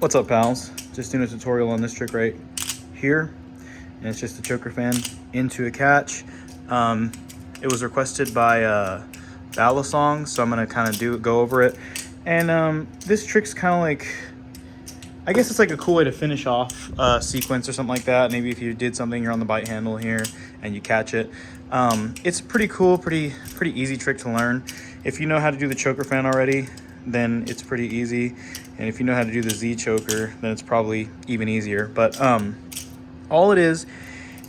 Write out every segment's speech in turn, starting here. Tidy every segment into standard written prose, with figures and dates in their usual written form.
What's up, pals? Just doing a tutorial on this trick right here, and it's just a choker fan into a catch. It was requested by Balisong, so I'm gonna kind of go over it. And this trick's kind of like, I guess it's like a cool way to finish off a sequence or something like that. Maybe if you did something, you're on the bite handle here and you catch it. It's pretty cool, pretty easy trick to learn. If you know how to do the choker fan already, then it's pretty easy. And if you know how to do the Z choker, then it's probably even easier. But all it is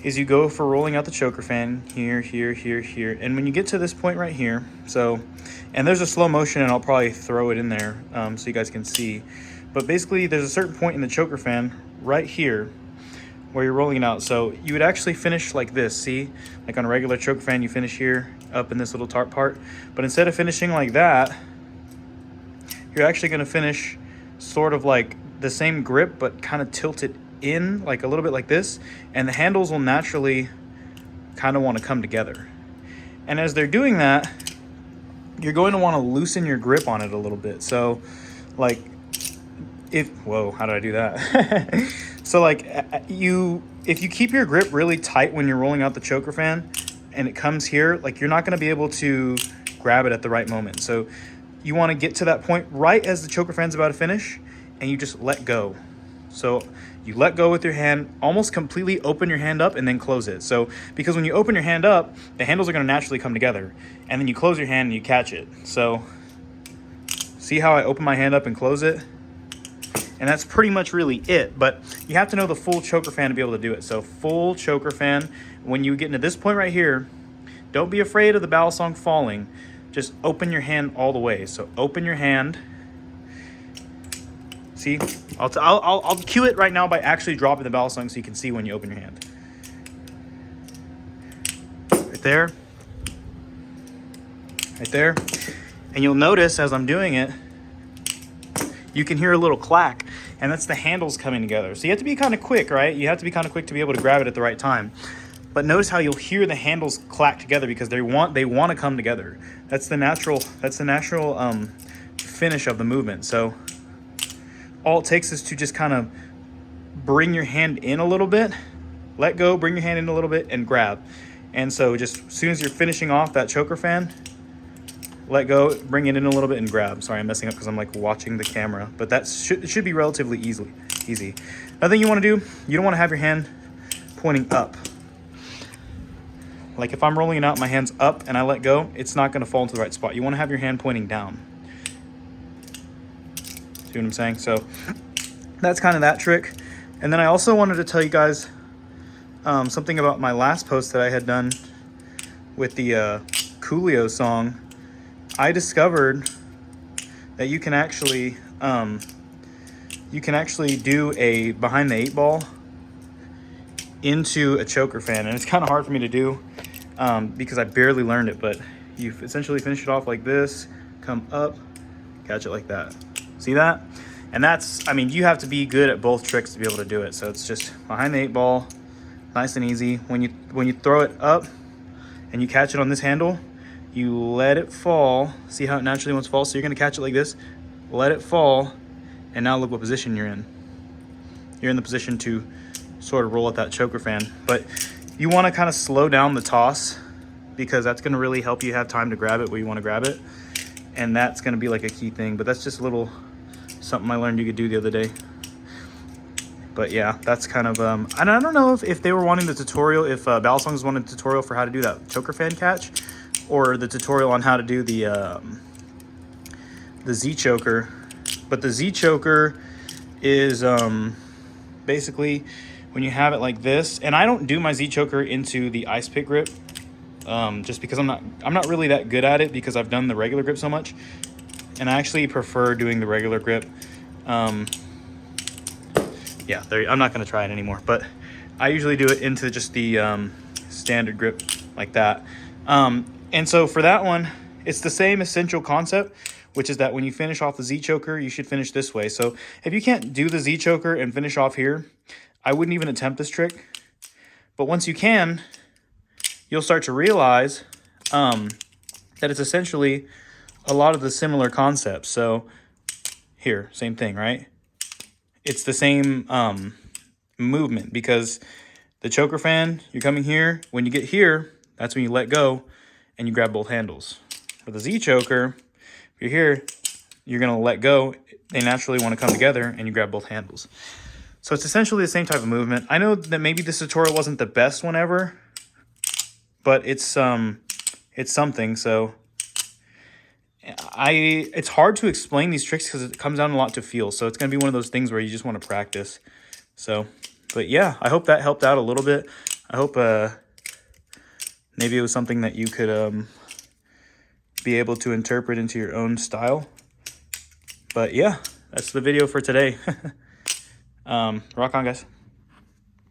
you go for rolling out the choker fan here, here, here, here. And when you get to this point right here, and there's a slow motion, and I'll probably throw it in there so you guys can see. But basically, there's a certain point in the choker fan right here where you're rolling it out. So you would actually finish like this, see? Like on a regular choker fan, you finish here up in this little tarp part. But instead of finishing like that, you're actually gonna finish sort of like the same grip, but kind of tilt it in like a little bit like this. And the handles will naturally kind of want to come together. And as they're doing that, you're going to want to loosen your grip on it a little bit. So like, whoa, how did I do that? So like if you keep your grip really tight when you're rolling out the choker fan and it comes here, like you're not going to be able to grab it at the right moment. So you want to get to that point right as the choker fan's about to finish, and you just let go. So you let go with your hand, almost completely open your hand up and then close it. So because when you open your hand up, the handles are going to naturally come together, and then you close your hand and you catch it. So see how I open my hand up and close it? And that's pretty much really it, but you have to know the full choker fan to be able to do it. So full choker fan, when you get into this point right here, don't be afraid of the Balisong falling. Just open your hand all the way. So open your hand. See, I'll cue it right now by actually dropping the Balisong so you can see when you open your hand. Right there. Right there. And you'll notice as I'm doing it, you can hear a little clack, and that's the handles coming together. So you have to be kind of quick, right? You have to be kind of quick to be able to grab it at the right time. But notice how you'll hear the handles clack together because they want to come together. That's the natural finish of the movement. So all it takes is to just kind of bring your hand in a little bit, let go, bring your hand in a little bit, and grab. And so just as soon as you're finishing off that choker fan, let go, bring it in a little bit, and grab. Sorry, I'm messing up because I'm like watching the camera, but it should be relatively easy. Another thing you want to do, you don't want to have your hand pointing up. Like if I'm rolling it out, my hand's up and I let go, it's not going to fall into the right spot. You want to have your hand pointing down. See what I'm saying? So that's kind of that trick. And then I also wanted to tell you guys something about my last post that I had done with the Coolio song. I discovered that you can actually do a behind the 8-ball into a choker fan, and it's kind of hard for me to do because I barely learned it. But you essentially finish it off like this, come up, catch it like that. See that? And that's, I mean, you have to be good at both tricks to be able to do it. So it's just behind the 8-ball, nice and easy. When you throw it up and you catch it on this handle, you let it fall. See how it naturally wants to fall? So you're gonna catch it like this, let it fall, and now look what position you're in. You're in the position to sort of roll out that choker fan. But you wanna kind of slow down the toss because that's gonna really help you have time to grab it where you wanna grab it. And that's gonna be like a key thing. But that's just a little something I learned you could do the other day. But yeah, that's kind of, and I don't know if they were wanting the tutorial, if Balisong's wanted a tutorial for how to do that choker fan catch, or the tutorial on how to do the Z choker. But the Z choker is basically when you have it like this, and I don't do my Z choker into the ice pick grip just because I'm not really that good at it because I've done the regular grip so much, and I actually prefer doing the regular grip. Yeah, I'm not gonna try it anymore, but I usually do it into just the standard grip like that. And so for that one, it's the same essential concept, which is that when you finish off the Z choker, you should finish this way. So if you can't do the Z choker and finish off here, I wouldn't even attempt this trick. But once you can, you'll start to realize that it's essentially a lot of the similar concepts. So here, same thing, right? it's the same movement, because the choker fan, you're coming here. When you get here, that's when you let go and you grab both handles. For the Z choker, if you're here, you're gonna let go. They naturally want to come together and you grab both handles. So it's essentially the same type of movement. I know that maybe this tutorial wasn't the best one ever, but it's something. So it's hard to explain these tricks because it comes down a lot to feel. So it's gonna be one of those things where you just want to practice. So, but yeah, I hope that helped out a little bit. I hope maybe it was something that you could be able to interpret into your own style. But yeah, that's the video for today. Rock on, guys.